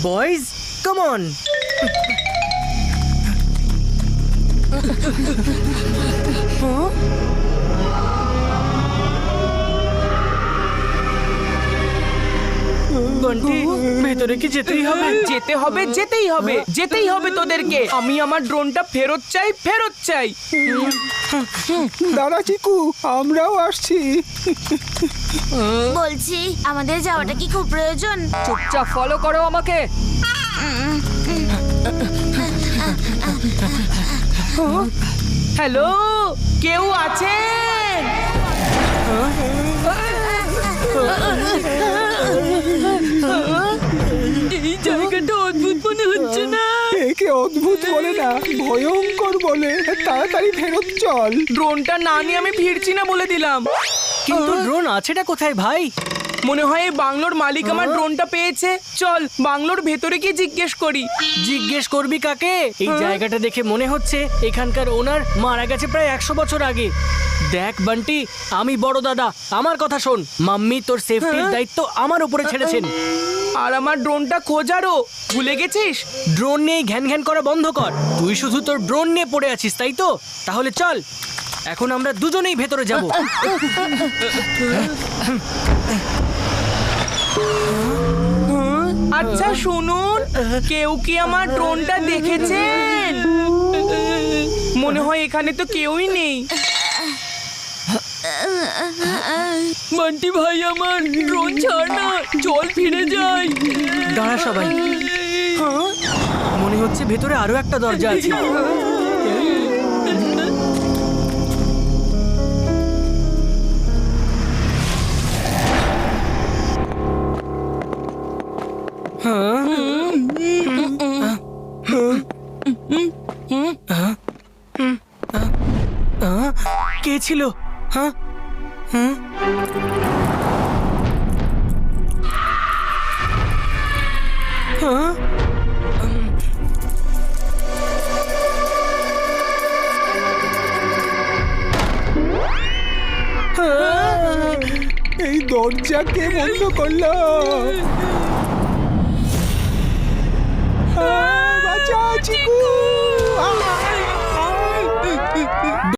Boys, come on! বন্টি, ভেতরে কি যেতেই হবে? যেতে হবে, যেতেই হবে, যেতেই হবে তোদেরকে। আমি আমার ড্রোনটা ফেরত চাই, ফেরত চাই। দাঁড়া চিকু, আমরাও আসছি। বলছি আমাদের যাওয়াটা কি খুব প্রয়োজন? চুপচাপ ফলো করো আমাকে। হ্যালো, কেউ আছেন? এই জায়গাটা অদ্ভুত মনে হচ্ছে না? একে অদ্ভুত বলে না, ভয়ঙ্কর বলে। তাড়াতাড়ি ফেরত চল। ড্রোনটা না নিয়ে আমি ফিরছি না বলে দিলাম। কিন্তু ড্রোন আছেটা কোথায় ভাই? মনে হয় এই বাংলোর মালিক আমার ড্রোনটা পেয়েছে। চল বাংলোর ভেতরে গিয়ে জিজ্ঞেস করি। জিজ্ঞেস করবি কাকে? এই জায়গাটা দেখে মনে হচ্ছে এখানকার ওনার মারা গেছে প্রায় 100 বছর আগে। দেখ বান্টি, আমি বড় দাদা, আমার কথা শোন। মাম্মি তোর সেফটির দায়িত্ব আমার উপরে ছেড়েছেন। আর আমার ড্রোনটা খোঁজারও ভুলে গেছিস? ড্রোন নিয়ে ঘ্যান ঘ্যান করা বন্ধ কর। তুই শুধু তোর ড্রোন নিয়ে পড়ে আছিস, তাই তো? তাহলে চল, এখন আমরা দুজনেই ভেতরে যাব। আচ্ছা শুনুন, কেউ কি আমার ড্রোনটা দেখেছেন? মনে হয় এখানে তো কেউই নেই। বান্টি ভাই, আমার ড্রোন ছাড় না, চল ফিরে যাই। দাঁড়া সবাই, মনে হচ্ছে ভেতরে আরো একটা দরজা আছে। কে ছিল? হ্যাঁ, এই দরজা কে বন্ধ করলো? বাঁচা চিকু!